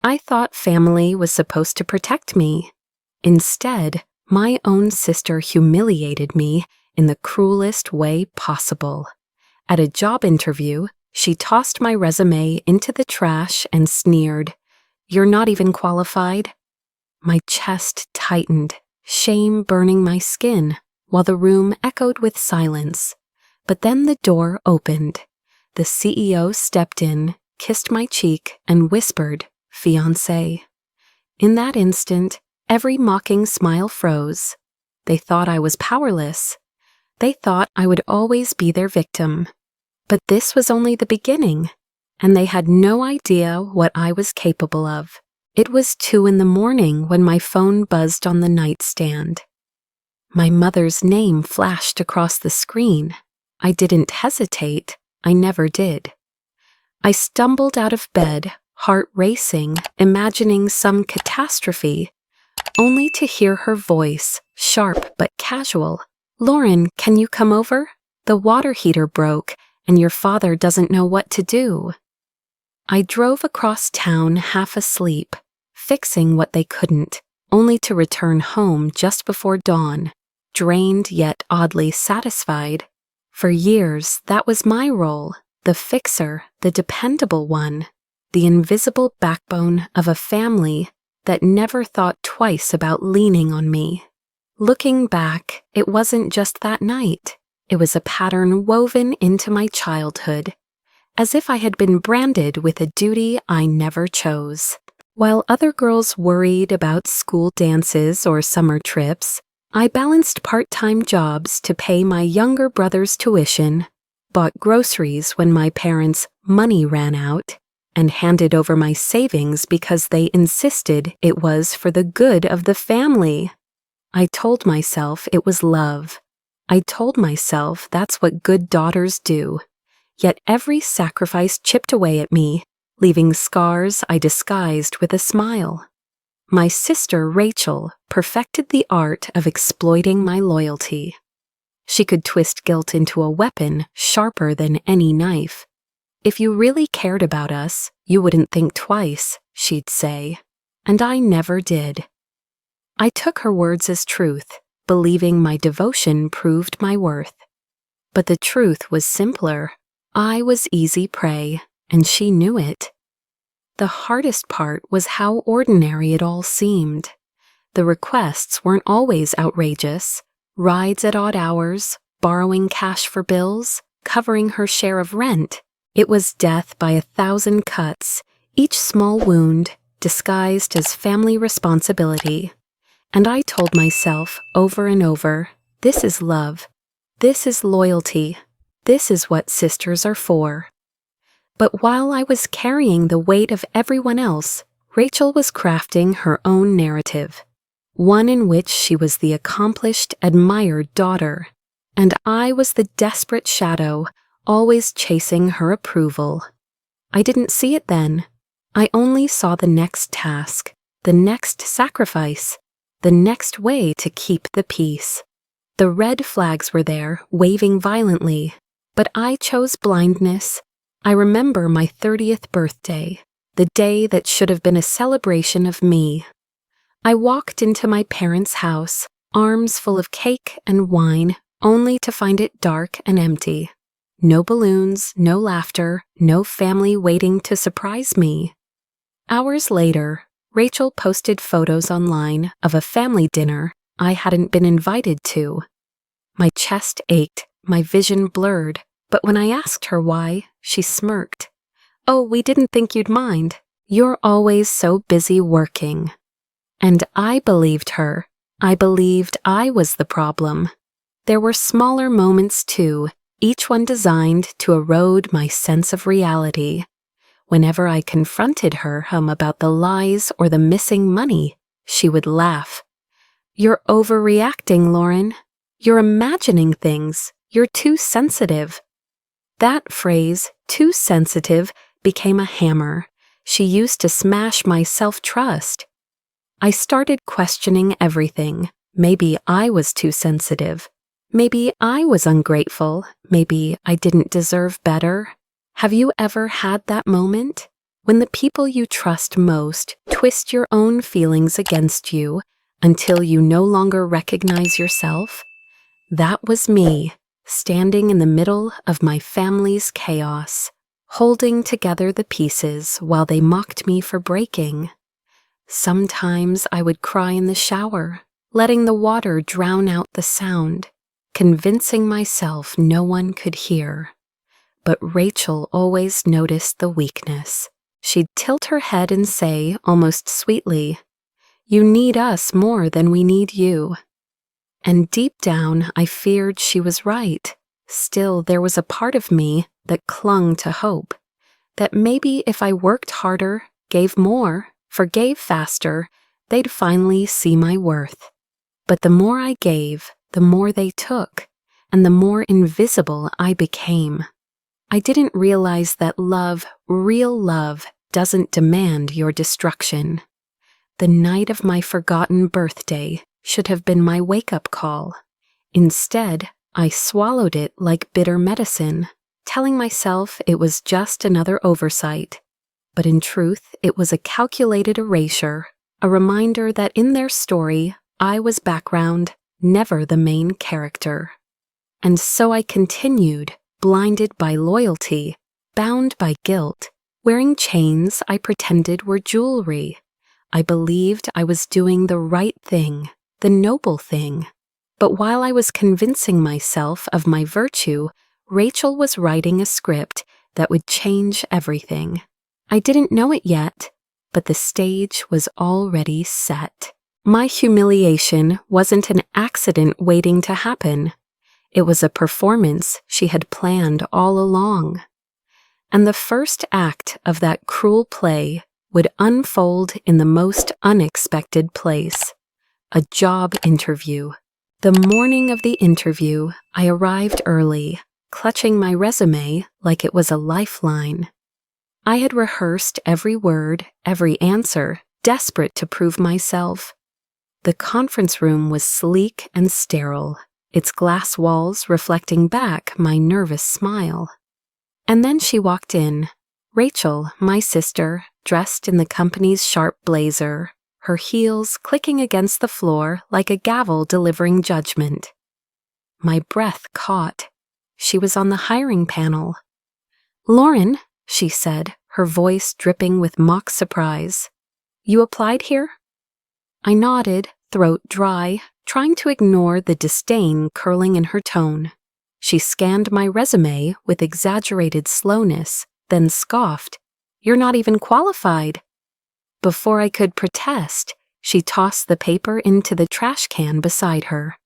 I thought family was supposed to protect me. Instead, my own sister humiliated me in the cruelest way possible. At a job interview, she tossed my resume into the trash and sneered, "You're not even qualified." My chest tightened, shame burning my skin, while the room echoed with silence. But then the door opened. The CEO stepped in, kissed my cheek, and whispered, "Fiancé." In that instant, every mocking smile froze. They thought I was powerless. They thought I would always be their victim. But this was only the beginning, and they had no idea what I was capable of. It was 2 a.m. when my phone buzzed on the nightstand. My mother's name flashed across the screen. I didn't hesitate. I never did. I stumbled out of bed, heart racing, imagining some catastrophe, only to hear her voice, sharp but casual. "Lauren, can you come over? The water heater broke, and your father doesn't know what to do." I drove across town half asleep, fixing what they couldn't, only to return home just before dawn, drained yet oddly satisfied. For years, that was my role, the fixer, the dependable one, the invisible backbone of a family that never thought twice about leaning on me. Looking back, it wasn't just that night. It was a pattern woven into my childhood, as if I had been branded with a duty I never chose. While other girls worried about school dances or summer trips, I balanced part-time jobs to pay my younger brother's tuition, bought groceries when my parents' money ran out, and handed over my savings because they insisted it was for the good of the family. I told myself it was love. I told myself that's what good daughters do. Yet every sacrifice chipped away at me, leaving scars I disguised with a smile. My sister Rachel perfected the art of exploiting my loyalty. She could twist guilt into a weapon sharper than any knife. "If you really cared about us, you wouldn't think twice," she'd say. And I never did. I took her words as truth, believing my devotion proved my worth. But the truth was simpler. I was easy prey, and she knew it. The hardest part was how ordinary it all seemed. The requests weren't always outrageous. Rides at odd hours, borrowing cash for bills, covering her share of rent. It was death by 1,000 cuts, each small wound disguised as family responsibility. And I told myself over and over, this is love. This is loyalty. This is what sisters are for. But while I was carrying the weight of everyone else, Rachel was crafting her own narrative, one in which she was the accomplished, admired daughter, and I was the desperate shadow, always chasing her approval. I didn't see it then. I only saw the next task, the next sacrifice, the next way to keep the peace. The red flags were there, waving violently, but I chose blindness. I remember my 30th birthday, the day that should have been a celebration of me. I walked into my parents' house, arms full of cake and wine, only to find it dark and empty. No balloons, no laughter, no family waiting to surprise me. Hours later, Rachel posted photos online of a family dinner I hadn't been invited to. My chest ached, my vision blurred, but when I asked her why, she smirked. "Oh, we didn't think you'd mind. You're always so busy working." And I believed her. I believed I was the problem. There were smaller moments too, each one designed to erode my sense of reality. Whenever I confronted her about the lies or the missing money, she would laugh. "You're overreacting, Lauren. You're imagining things. You're too sensitive." That phrase, "too sensitive," became a hammer. She used to smash my self-trust. I started questioning everything. Maybe I was too sensitive. Maybe I was ungrateful. Maybe I didn't deserve better. Have you ever had that moment? When the people you trust most twist your own feelings against you until you no longer recognize yourself, that was me, standing in the middle of my family's chaos, holding together the pieces while they mocked me for breaking. Sometimes I would cry in the shower, letting the water drown out the sound, convincing myself no one could hear. But Rachel always noticed the weakness. She'd tilt her head and say, almost sweetly, "You need us more than we need you." And deep down, I feared she was right. Still, there was a part of me that clung to hope, that maybe if I worked harder, gave more, forgave faster, they'd finally see my worth. But the more I gave, the more they took, and the more invisible I became. I didn't realize that love, real love, doesn't demand your destruction. The night of my forgotten birthday should have been my wake-up call. Instead, I swallowed it like bitter medicine, telling myself it was just another oversight. But in truth, it was a calculated erasure, a reminder that in their story, I was background, never the main character. And so I continued, blinded by loyalty, bound by guilt, wearing chains I pretended were jewelry. I believed I was doing the right thing, the noble thing. But while I was convincing myself of my virtue, Rachel was writing a script that would change everything. I didn't know it yet, but the stage was already set. My humiliation wasn't an accident waiting to happen. It was a performance she had planned all along. And the first act of that cruel play would unfold in the most unexpected place, a job interview. The morning of the interview, I arrived early, clutching my resume like it was a lifeline. I had rehearsed every word, every answer, desperate to prove myself. The conference room was sleek and sterile, its glass walls reflecting back my nervous smile. And then she walked in, Rachel, my sister, dressed in the company's sharp blazer, her heels clicking against the floor like a gavel delivering judgment. My breath caught. She was on the hiring panel. "Lauren," she said, her voice dripping with mock surprise. "You applied here?" I nodded, throat dry, trying to ignore the disdain curling in her tone. She scanned my resume with exaggerated slowness, then scoffed, "You're not even qualified." Before I could protest, she tossed the paper into the trash can beside her.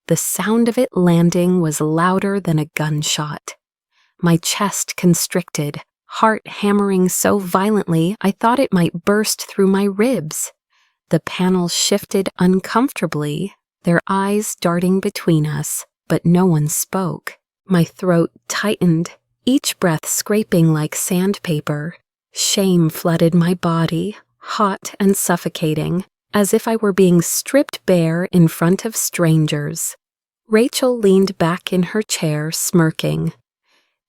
The sound of it landing was louder than a gunshot. My chest constricted, heart hammering so violently I thought it might burst through my ribs. The panel shifted uncomfortably, their eyes darting between us, but no one spoke. My throat tightened, each breath scraping like sandpaper. Shame flooded my body, hot and suffocating, as if I were being stripped bare in front of strangers. Rachel leaned back in her chair, smirking.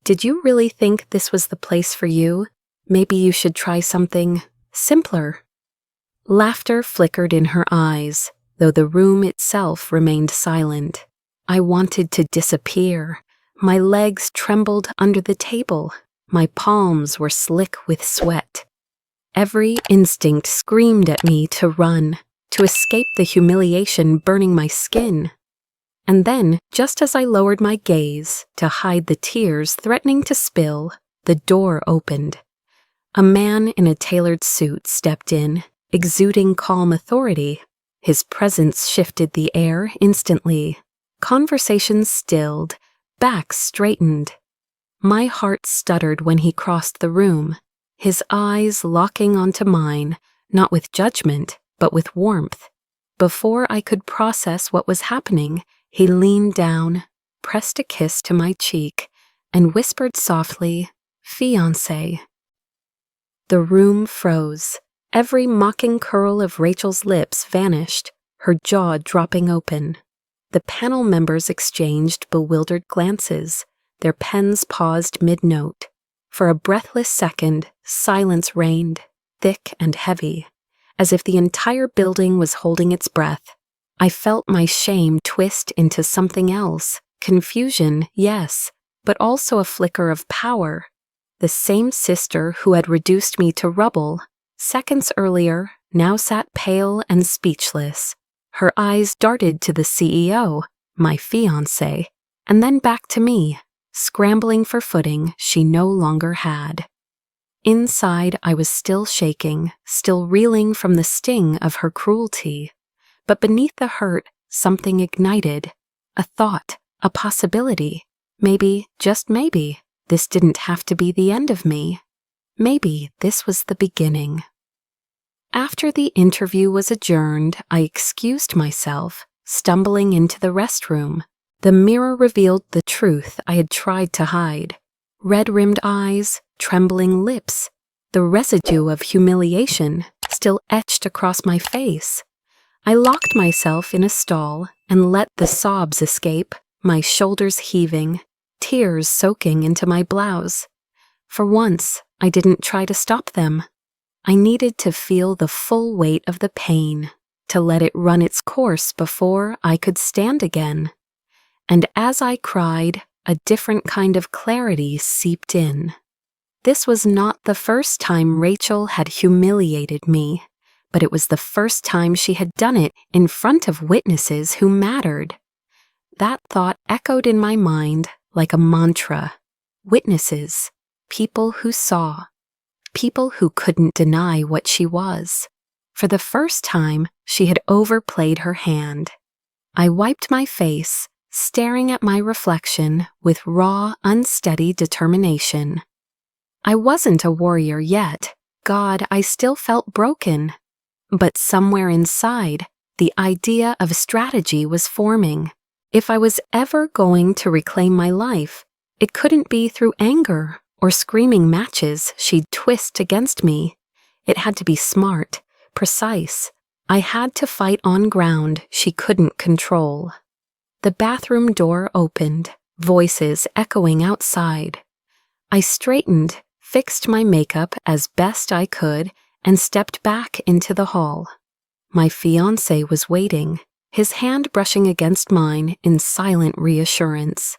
"Did you really think this was the place for you? Maybe you should try something simpler." Laughter flickered in her eyes, though the room itself remained silent. I wanted to disappear. My legs trembled under the table. My palms were slick with sweat. Every instinct screamed at me to run, to escape the humiliation burning my skin. And then, just as I lowered my gaze to hide the tears threatening to spill, the door opened. A man in a tailored suit stepped in, exuding calm authority. His presence shifted the air instantly. Conversations stilled, backs straightened. My heart stuttered when he crossed the room, his eyes locking onto mine, not with judgment, but with warmth. Before I could process what was happening, he leaned down, pressed a kiss to my cheek, and whispered softly, "Fiancé." The room froze. Every mocking curl of Rachel's lips vanished, her jaw dropping open. The panel members exchanged bewildered glances, their pens paused mid-note. For a breathless second, silence reigned, thick and heavy, as if the entire building was holding its breath. I felt my shame twist into something else. Confusion, yes, but also a flicker of power. The same sister who had reduced me to rubble seconds earlier now sat pale and speechless. Her eyes darted to the CEO, my fiancé, and then back to me, scrambling for footing she no longer had. Inside, I was still shaking, still reeling from the sting of her cruelty. But beneath the hurt, something ignited. A thought, a possibility. Maybe, just maybe, this didn't have to be the end of me. Maybe this was the beginning. After the interview was adjourned, I excused myself, stumbling into the restroom. The mirror revealed the truth I had tried to hide. Red-rimmed eyes, trembling lips, the residue of humiliation still etched across my face. I locked myself in a stall and let the sobs escape, my shoulders heaving, tears soaking into my blouse. For once, I didn't try to stop them. I needed to feel the full weight of the pain, to let it run its course before I could stand again. And as I cried, a different kind of clarity seeped in. This was not the first time Rachel had humiliated me, but it was the first time she had done it in front of witnesses who mattered. That thought echoed in my mind like a mantra. Witnesses, people who saw, people who couldn't deny what she was. For the first time, she had overplayed her hand. I wiped my face, staring at my reflection with raw, unsteady determination. I wasn't a warrior yet. God, I still felt broken. But somewhere inside, the idea of strategy was forming. If I was ever going to reclaim my life, it couldn't be through anger or screaming matches she'd twist against me. It had to be smart, precise. I had to fight on ground she couldn't control. The bathroom door opened, voices echoing outside. I straightened, fixed my makeup as best I could, and stepped back into the hall. My fiancé was waiting, his hand brushing against mine in silent reassurance.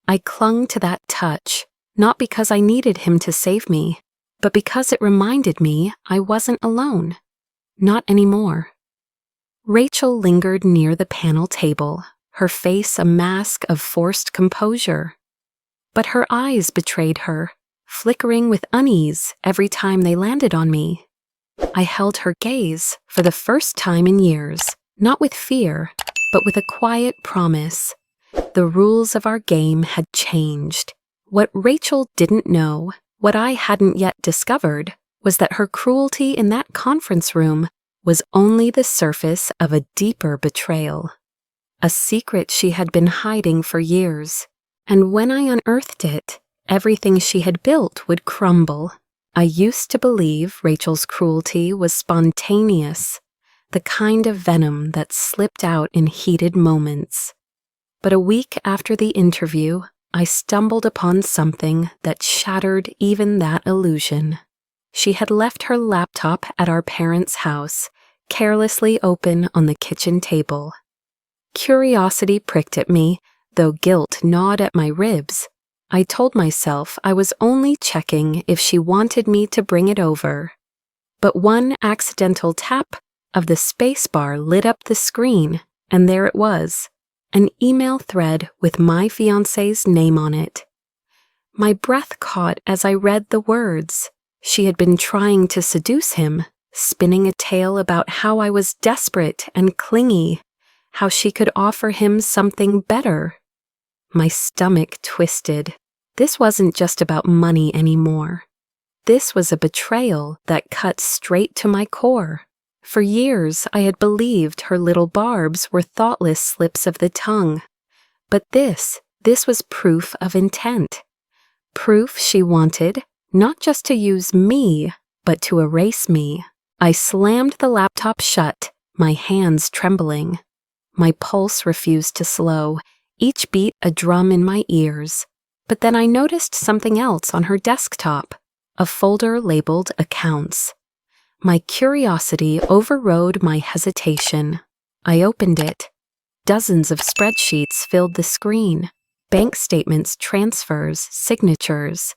I clung to that touch, not because I needed him to save me, but because it reminded me I wasn't alone. Not anymore. Rachel lingered near the panel table, her face a mask of forced composure. But her eyes betrayed her, flickering with unease every time they landed on me. I held her gaze for the first time in years, not with fear, but with a quiet promise. The rules of our game had changed. What Rachel didn't know, what I hadn't yet discovered, was that her cruelty in that conference room was only the surface of a deeper betrayal. A secret she had been hiding for years, and when I unearthed it, everything she had built would crumble. I used to believe Rachel's cruelty was spontaneous, the kind of venom that slipped out in heated moments. But a week after the interview, I stumbled upon something that shattered even that illusion. She had left her laptop at our parents' house, carelessly open on the kitchen table. Curiosity pricked at me, though guilt gnawed at my ribs. I told myself I was only checking if she wanted me to bring it over. But one accidental tap of the spacebar lit up the screen, and there it was, an email thread with my fiancé's name on it. My breath caught as I read the words. She had been trying to seduce him, spinning a tale about how I was desperate and clingy, how she could offer him something better. My stomach twisted. This wasn't just about money anymore. This was a betrayal that cut straight to my core. For years, I had believed her little barbs were thoughtless slips of the tongue. But this was proof of intent. Proof she wanted, not just to use me, but to erase me. I slammed the laptop shut, my hands trembling. My pulse refused to slow, each beat a drum in my ears. But then I noticed something else on her desktop, a folder labeled Accounts. My curiosity overrode my hesitation. I opened it. Dozens of spreadsheets filled the screen. Bank statements, transfers, signatures.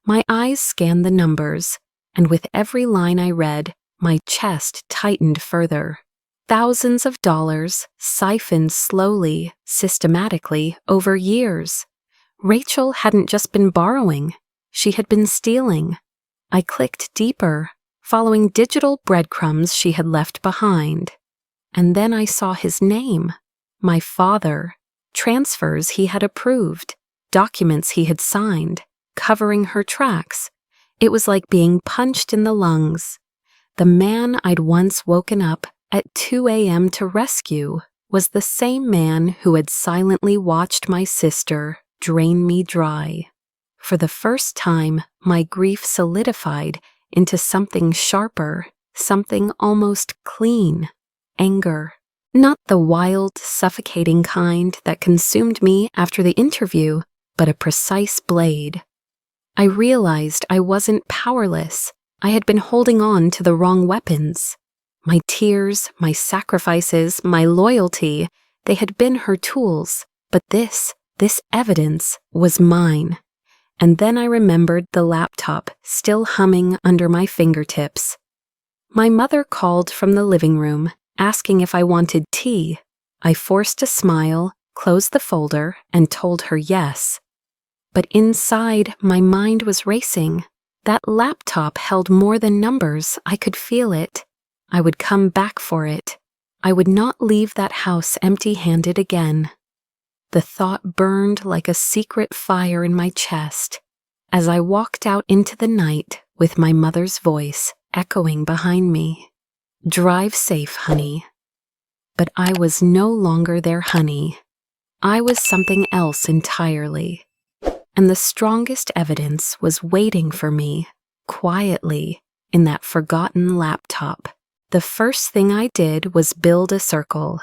My eyes scanned the numbers, and with every line I read, my chest tightened further. Thousands of dollars, siphoned slowly, systematically, over years. Rachel hadn't just been borrowing, she had been stealing. I clicked deeper, following digital breadcrumbs she had left behind. And then I saw his name, my father, transfers he had approved, documents he had signed, covering her tracks. It was like being punched in the lungs. The man I'd once woken up at 2 a.m. to rescue was the same man who had silently watched my sister drain me dry. For the first time, my grief solidified into something sharper, something almost clean. Anger. Not the wild, suffocating kind that consumed me after the interview, but a precise blade. I realized I wasn't powerless. I had been holding on to the wrong weapons. My tears, my sacrifices, my loyalty, they had been her tools, but this evidence was mine. And then I remembered the laptop still humming under my fingertips. My mother called from the living room, asking if I wanted tea. I forced a smile, closed the folder, and told her yes. But inside, my mind was racing. That laptop held more than numbers. I could feel it. I would come back for it. I would not leave that house empty-handed again. The thought burned like a secret fire in my chest as I walked out into the night with my mother's voice echoing behind me. Drive safe, honey. But I was no longer their honey. I was something else entirely. And the strongest evidence was waiting for me, quietly, in that forgotten laptop. The first thing I did was build a circle.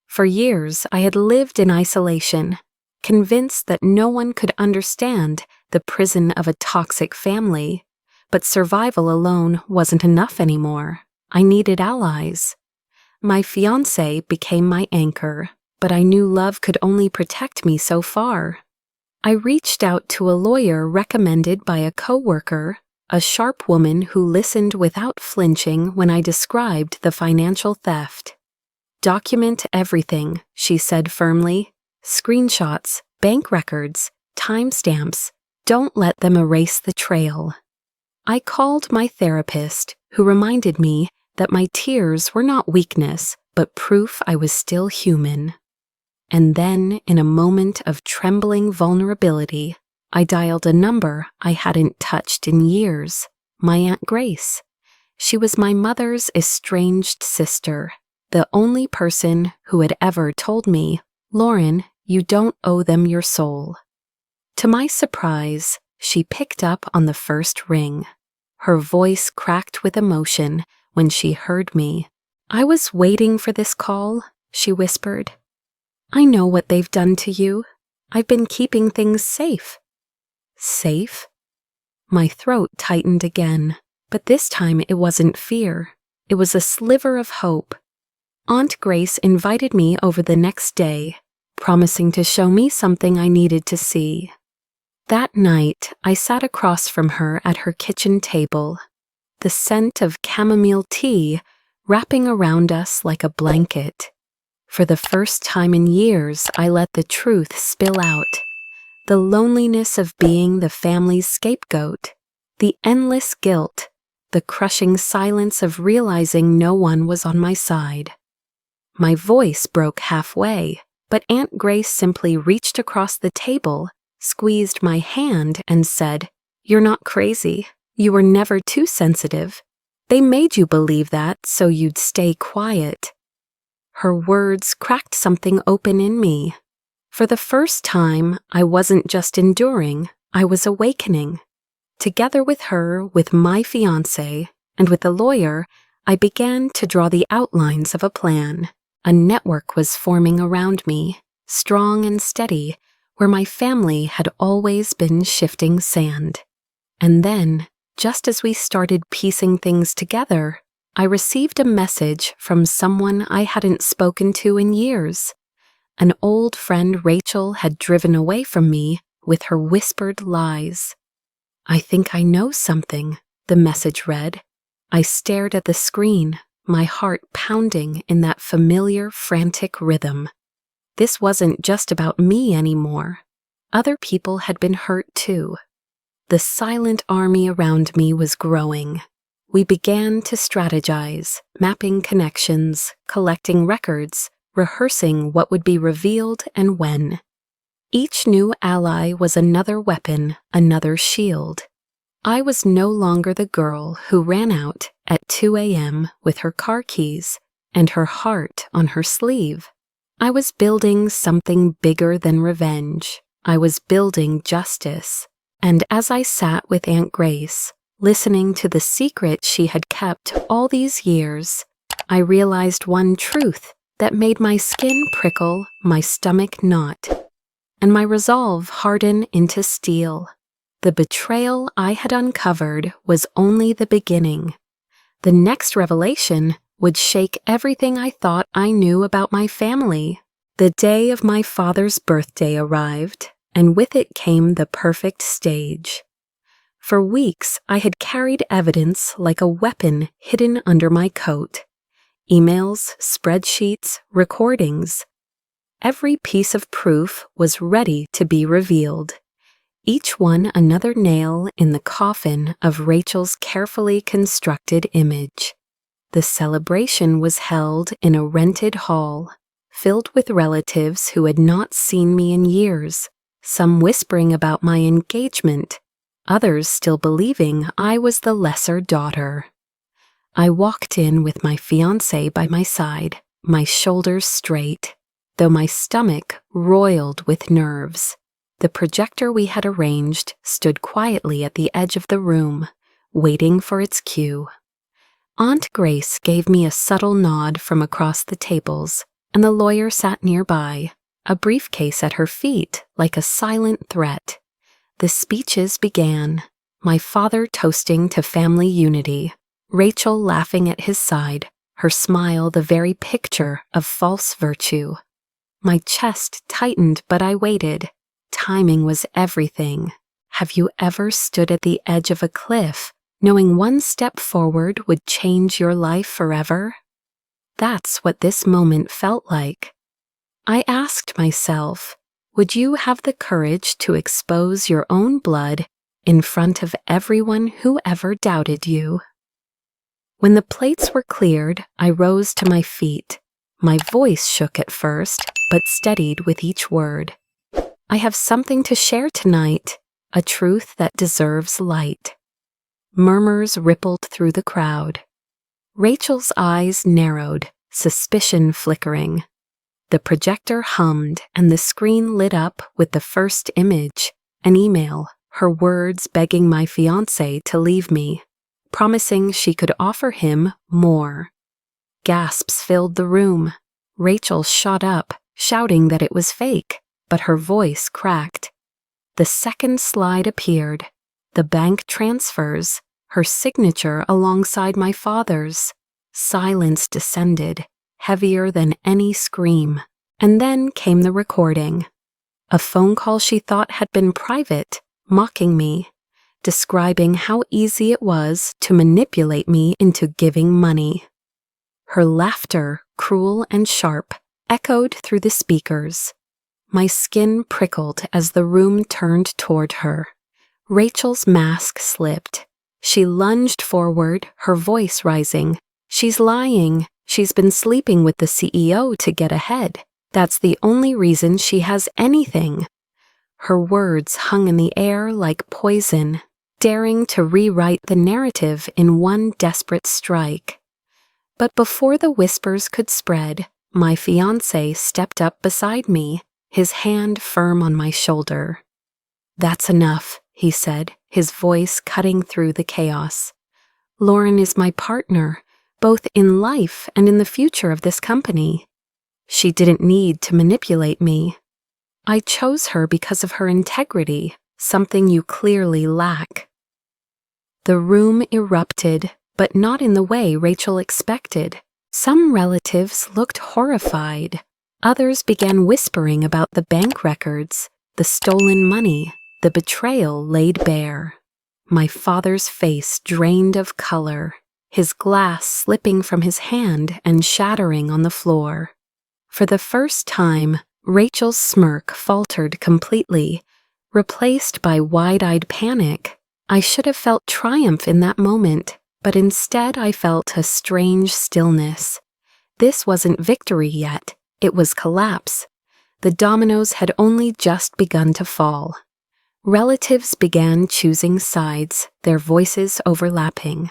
For years, I had lived in isolation, convinced that no one could understand the prison of a toxic family. But survival alone wasn't enough anymore. I needed allies. My fiancé became my anchor, but I knew love could only protect me so far. I reached out to a lawyer recommended by a coworker, a sharp woman who listened without flinching when I described the financial theft. Document everything, she said firmly. Screenshots, bank records, timestamps. Don't let them erase the trail. I called my therapist, who reminded me that my tears were not weakness, but proof I was still human. And then, in a moment of trembling vulnerability, I dialed a number I hadn't touched in years, my Aunt Grace. She was my mother's estranged sister, the only person who had ever told me, "Lauren, you don't owe them your soul." To my surprise, she picked up on the first ring. Her voice cracked with emotion when she heard me. "I was waiting for this call," she whispered. "I know what they've done to you. I've been keeping things safe." Safe? My throat tightened again, but this time it wasn't fear. It was a sliver of hope. Aunt Grace invited me over the next day, promising to show me something I needed to see. That night, I sat across from her at her kitchen table, the scent of chamomile tea wrapping around us like a blanket. For the first time in years, I let the truth spill out. The loneliness of being the family's scapegoat, the endless guilt, the crushing silence of realizing no one was on my side. My voice broke halfway, but Aunt Grace simply reached across the table, squeezed my hand, and said, "You're not crazy. You were never too sensitive. They made you believe that so you'd stay quiet." Her words cracked something open in me. For the first time, I wasn't just enduring, I was awakening. Together with her, with my fiancé, and with the lawyer, I began to draw the outlines of a plan. A network was forming around me, strong and steady, where my family had always been shifting sand. And then, Just as we started piecing things together, I received a message from someone I hadn't spoken to in years. An old friend Rachel had driven away from me with her whispered lies. "I think I know something," the message read. I stared at the screen, my heart pounding in that familiar, frantic rhythm. This wasn't just about me anymore. Other people had been hurt too. The silent army around me was growing. We began to strategize, mapping connections, collecting records, rehearsing what would be revealed and when. Each new ally was another weapon, another shield. I was no longer the girl who ran out at 2 a.m. with her car keys and her heart on her sleeve. I was building something bigger than revenge. I was building justice. And as I sat with Aunt Grace, listening to the secret she had kept all these years, I realized one truth that made my skin prickle, my stomach knot, and my resolve harden into steel. The betrayal I had uncovered was only the beginning. The next revelation would shake everything I thought I knew about my family. The day of my father's birthday arrived, and with it came the perfect stage. For weeks, I had carried evidence like a weapon hidden under my coat. Emails, spreadsheets, recordings. Every piece of proof was ready to be revealed. Each one another nail in the coffin of Rachel's carefully constructed image. The celebration was held in a rented hall, filled with relatives who had not seen me in years, some whispering about my engagement, others still believing I was the lesser daughter. I walked in with my fiancé by my side, my shoulders straight, though my stomach roiled with nerves. The projector we had arranged stood quietly at the edge of the room, waiting for its cue. Aunt Grace gave me a subtle nod from across the tables, and the lawyer sat nearby, a briefcase at her feet like a silent threat. The speeches began, my father toasting to family unity, Rachel laughing at his side, her smile the very picture of false virtue. My chest tightened, but I waited. Timing was everything. Have you ever stood at the edge of a cliff, knowing one step forward would change your life forever? That's what this moment felt like. I asked myself, would you have the courage to expose your own blood in front of everyone who ever doubted you? When the plates were cleared, I rose to my feet. My voice shook at first, but steadied with each word. I have something to share tonight, a truth that deserves light. Murmurs rippled through the crowd. Rachel's eyes narrowed, suspicion flickering. The projector hummed and the screen lit up with the first image, an email, her words begging my fiancé to leave me, promising she could offer him more. Gasps filled the room. Rachel shot up, shouting that it was fake, but her voice cracked. The second slide appeared, the bank transfers, her signature alongside my father's. Silence descended, heavier than any scream. And then came the recording. A phone call she thought had been private, mocking me, describing how easy it was to manipulate me into giving money. Her laughter, cruel and sharp, echoed through the speakers. My skin prickled as the room turned toward her. Rachel's mask slipped. She lunged forward, her voice rising. "She's lying. She's been sleeping with the CEO to get ahead. That's the only reason she has anything." Her words hung in the air like poison, daring to rewrite the narrative in one desperate strike. But before the whispers could spread, my fiancé stepped up beside me, his hand firm on my shoulder. "That's enough," he said, his voice cutting through the chaos. "Lauren is my partner, both in life and in the future of this company. She didn't need to manipulate me. I chose her because of her integrity, something you clearly lack." The room erupted, but not in the way Rachel expected. Some relatives looked horrified. Others began whispering about the bank records, the stolen money, the betrayal laid bare. My father's face drained of color, his glass slipping from his hand and shattering on the floor. For the first time, Rachel's smirk faltered completely, replaced by wide-eyed panic. I should have felt triumph in that moment, but instead I felt a strange stillness. This wasn't victory yet, it was collapse. The dominoes had only just begun to fall. Relatives began choosing sides, their voices overlapping.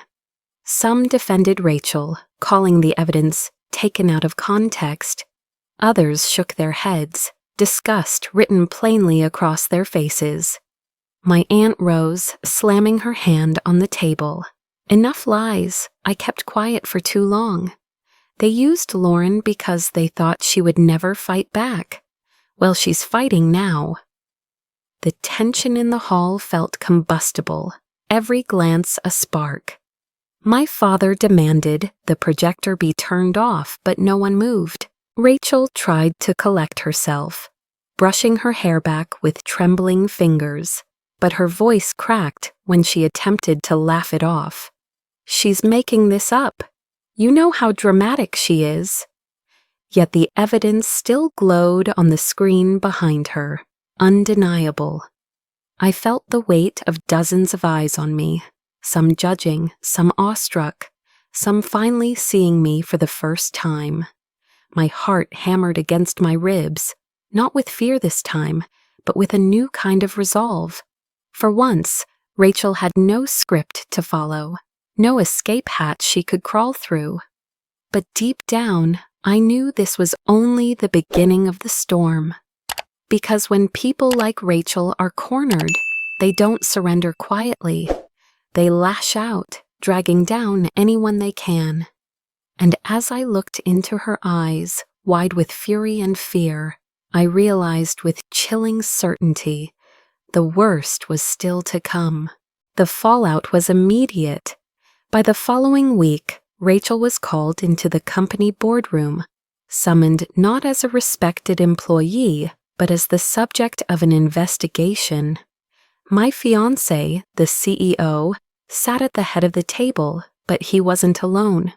Some defended Rachel, calling the evidence taken out of context. Others shook their heads, disgust written plainly across their faces. My aunt rose, slamming her hand on the table. Enough lies. I kept quiet for too long. They used Lauren because they thought she would never fight back. Well, she's fighting now. The tension in the hall felt combustible, every glance a spark. My father demanded the projector be turned off, but no one moved. Rachel tried to collect herself, brushing her hair back with trembling fingers, but her voice cracked when she attempted to laugh it off. She's making this up. You know how dramatic she is. Yet the evidence still glowed on the screen behind her, undeniable. I felt the weight of dozens of eyes on me, some judging, some awestruck, some finally seeing me for the first time. My heart hammered against my ribs, not with fear this time, but with a new kind of resolve. For once, Rachel had no script to follow, no escape hatch she could crawl through. But deep down, I knew this was only the beginning of the storm. Because when people like Rachel are cornered, they don't surrender quietly. They lash out, dragging down anyone they can. And as I looked into her eyes, wide with fury and fear, I realized with chilling certainty the worst was still to come. The fallout was immediate. By the following week, Rachel was called into the company boardroom, summoned not as a respected employee, but as the subject of an investigation. My fiancé, the CEO, sat at the head of the table, but he wasn't alone.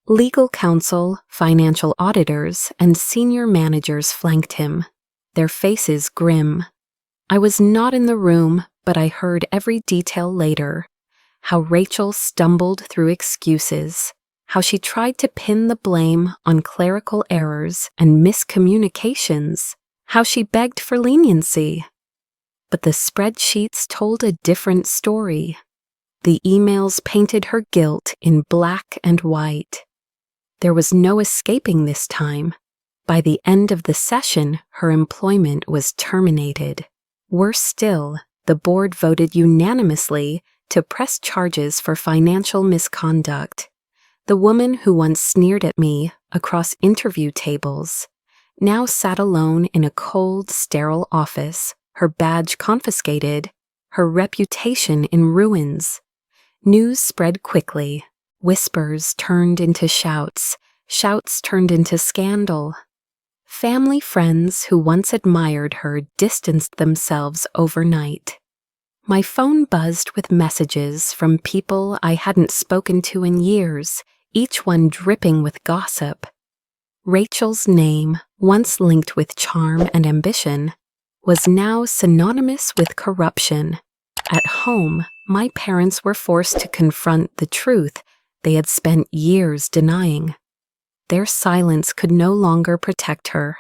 Legal counsel, financial auditors, and senior managers flanked him, their faces grim. I was not in the room, but I heard every detail later. How Rachel stumbled through excuses, how she tried to pin the blame on clerical errors and miscommunications, how she begged for leniency. But the spreadsheets told a different story. The emails painted her guilt in black and white. There was no escaping this time. By the end of the session, her employment was terminated. Worse still, the board voted unanimously to press charges for financial misconduct. The woman who once sneered at me across interview tables now sat alone in a cold, sterile office, her badge confiscated, her reputation in ruins. News spread quickly. Whispers turned into shouts, shouts turned into scandal. Family friends who once admired her distanced themselves overnight. My phone buzzed with messages from people I hadn't spoken to in years, each one dripping with gossip. Rachel's name, once linked with charm and ambition, was now synonymous with corruption. At home, my parents were forced to confront the truth they had spent years denying. Their silence could no longer protect her.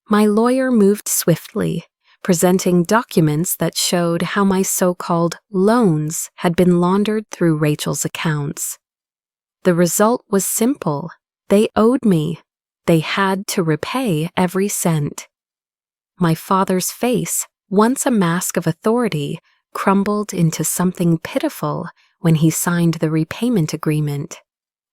My lawyer moved swiftly, presenting documents that showed how my so-called loans had been laundered through Rachel's accounts. The result was simple. They owed me. They had to repay every cent. My father's face, once a mask of authority, crumbled into something pitiful when he signed the repayment agreement.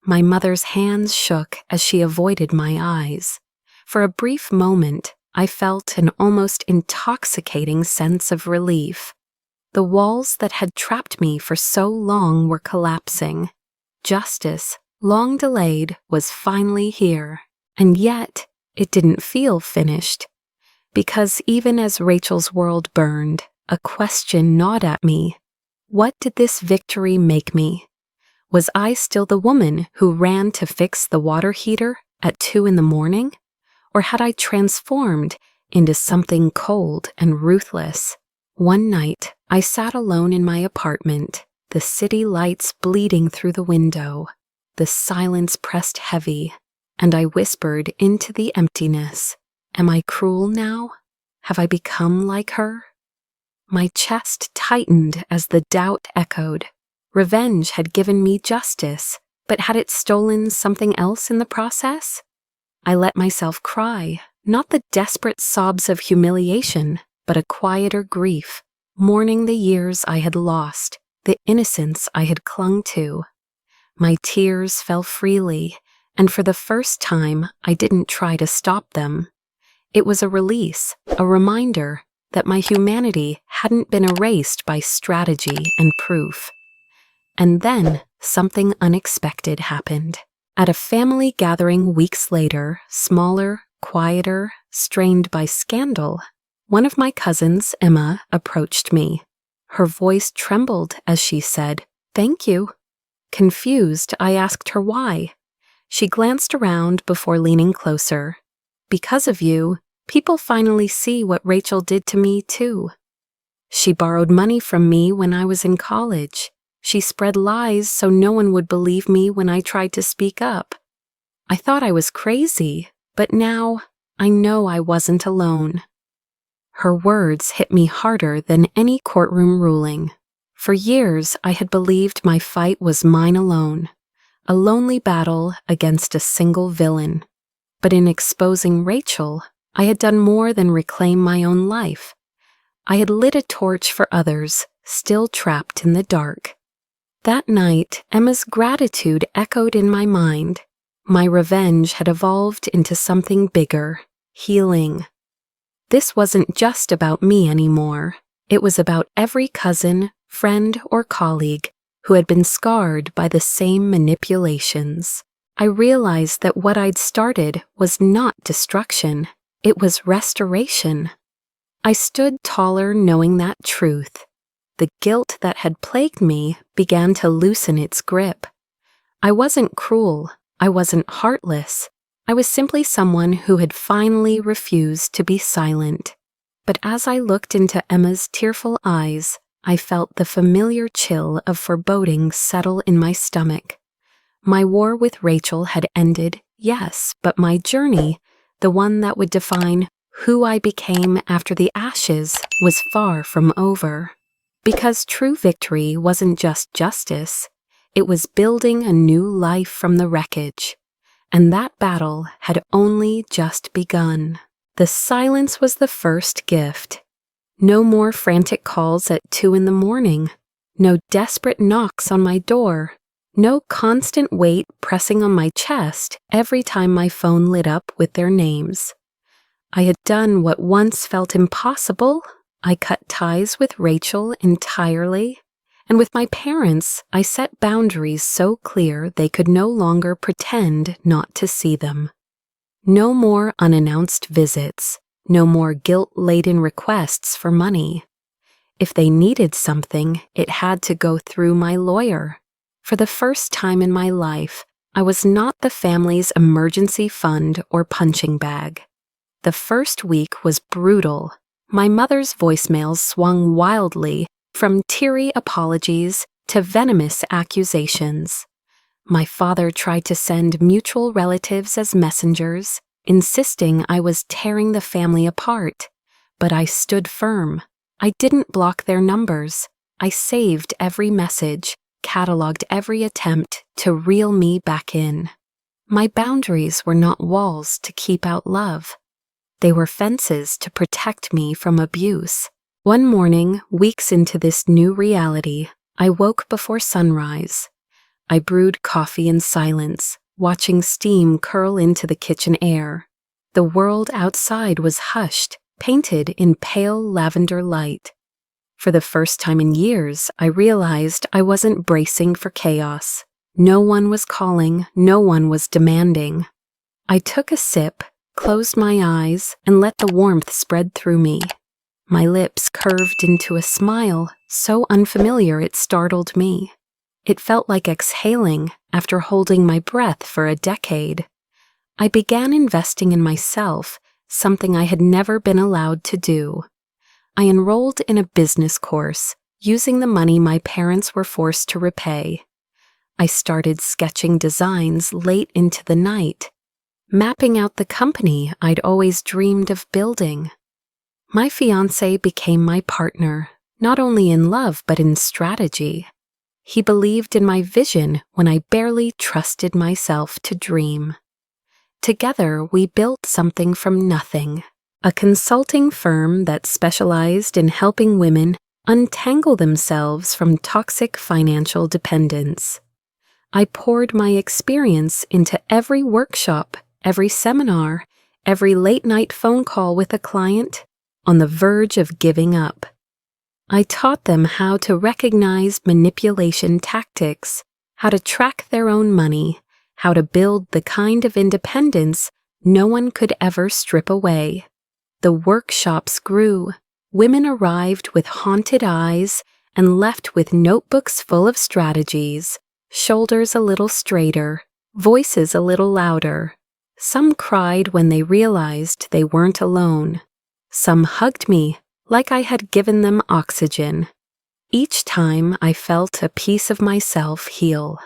My mother's hands shook as she avoided my eyes. For a brief moment, I felt an almost intoxicating sense of relief. The walls that had trapped me for so long were collapsing. Justice, long delayed, was finally here. And yet, it didn't feel finished. Because even as Rachel's world burned, a question gnawed at me. What did this victory make me? Was I still the woman who ran to fix the water heater at 2 a.m? Or had I transformed into something cold and ruthless? One night, I sat alone in my apartment, the city lights bleeding through the window. The silence pressed heavy, and I whispered into the emptiness, "Am I cruel now? Have I become like her?" My chest tightened as the doubt echoed. Revenge had given me justice, but had it stolen something else in the process? I let myself cry, not the desperate sobs of humiliation, but a quieter grief, mourning the years I had lost, the innocence I had clung to. My tears fell freely, and for the first time, I didn't try to stop them. It was a release, a reminder that my humanity hadn't been erased by strategy and proof. And then something unexpected happened. At a family gathering weeks later, smaller, quieter, strained by scandal, one of my cousins, Emma, approached me. Her voice trembled as she said, "Thank you." Confused, I asked her why. She glanced around before leaning closer. "Because of you, people finally see what Rachel did to me, too. She borrowed money from me when I was in college. She spread lies so no one would believe me when I tried to speak up. I thought I was crazy, but now I know I wasn't alone." Her words hit me harder than any courtroom ruling. For years, I had believed my fight was mine alone, a lonely battle against a single villain. But in exposing Rachel, I had done more than reclaim my own life. I had lit a torch for others, still trapped in the dark. That night, Emma's gratitude echoed in my mind. My revenge had evolved into something bigger, healing. This wasn't just about me anymore. It was about every cousin, friend, or colleague who had been scarred by the same manipulations. I realized that what I'd started was not destruction. It was restoration. I stood taller knowing that truth. The guilt that had plagued me began to loosen its grip. I wasn't cruel. I wasn't heartless. I was simply someone who had finally refused to be silent. But as I looked into Emma's tearful eyes, I felt the familiar chill of foreboding settle in my stomach. My war with Rachel had ended, yes, but my journey, the one that would define who I became after the ashes, was far from over. Because true victory wasn't just justice, it was building a new life from the wreckage. And that battle had only just begun. The silence was the first gift. No more frantic calls at 2 a.m, no desperate knocks on my door, no constant weight pressing on my chest every time my phone lit up with their names. I had done what once felt impossible. I cut ties with Rachel entirely. And with my parents, I set boundaries so clear they could no longer pretend not to see them. No more unannounced visits, no more guilt-laden requests for money. If they needed something, it had to go through my lawyer. For the first time in my life, I was not the family's emergency fund or punching bag. The first week was brutal. My mother's voicemails swung wildly, from teary apologies to venomous accusations. My father tried to send mutual relatives as messengers, insisting I was tearing the family apart. But I stood firm. I didn't block their numbers. I saved every message, cataloged every attempt to reel me back in. My boundaries were not walls to keep out love. They were fences to protect me from abuse. One morning, weeks into this new reality, I woke before sunrise. I brewed coffee in silence, watching steam curl into the kitchen air. The world outside was hushed, painted in pale lavender light. For the first time in years, I realized I wasn't bracing for chaos. No one was calling, no one was demanding. I took a sip, closed my eyes, and let the warmth spread through me. My lips curved into a smile, so unfamiliar it startled me. It felt like exhaling after holding my breath for a decade. I began investing in myself, something I had never been allowed to do. I enrolled in a business course, using the money my parents were forced to repay. I started sketching designs late into the night, mapping out the company I'd always dreamed of building. My fiancé became my partner, not only in love but in strategy. He believed in my vision when I barely trusted myself to dream. Together, we built something from nothing. A consulting firm that specialized in helping women untangle themselves from toxic financial dependence. I poured my experience into every workshop, every seminar, every late-night phone call with a client, on the verge of giving up. I taught them how to recognize manipulation tactics, how to track their own money, how to build the kind of independence no one could ever strip away. The workshops grew. Women arrived with haunted eyes and left with notebooks full of strategies, shoulders a little straighter, voices a little louder. Some cried when they realized they weren't alone. Some hugged me like I had given them oxygen. Each time I felt a piece of myself heal.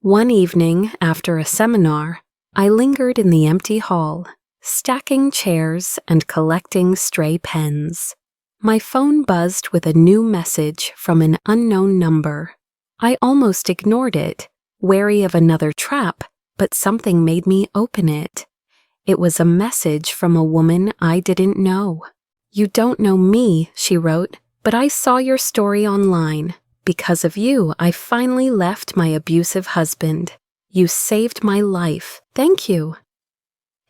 One evening after a seminar, I lingered in the empty hall, stacking chairs and collecting stray pens. My phone buzzed with a new message from an unknown number. I almost ignored it, wary of another trap, but something made me open it. It was a message from a woman I didn't know. "You don't know me," she wrote, "but I saw your story online. Because of you, I finally left my abusive husband. You saved my life. Thank you."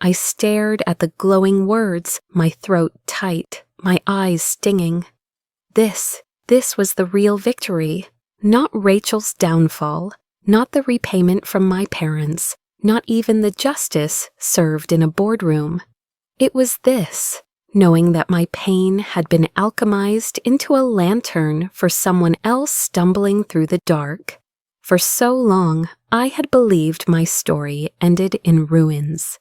I stared at the glowing words, my throat tight, my eyes stinging. This was the real victory. Not Rachel's downfall, not the repayment from my parents, not even the justice served in a boardroom. It was this, knowing that my pain had been alchemized into a lantern for someone else stumbling through the dark. For so long, I had believed my story ended in ruins.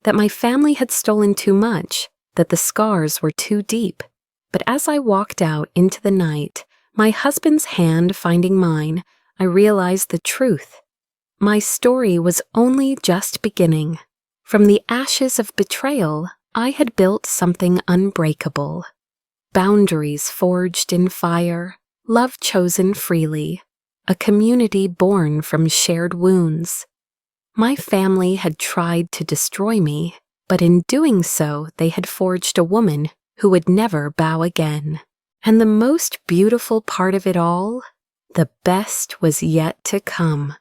That my family had stolen too much, that the scars were too deep. But as I walked out into the night, my husband's hand finding mine, I realized the truth. My story was only just beginning. From the ashes of betrayal, I had built something unbreakable. Boundaries forged in fire, love chosen freely, a community born from shared wounds. My family had tried to destroy me, but in doing so, they had forged a woman who would never bow again. And the most beautiful part of it all, the best was yet to come.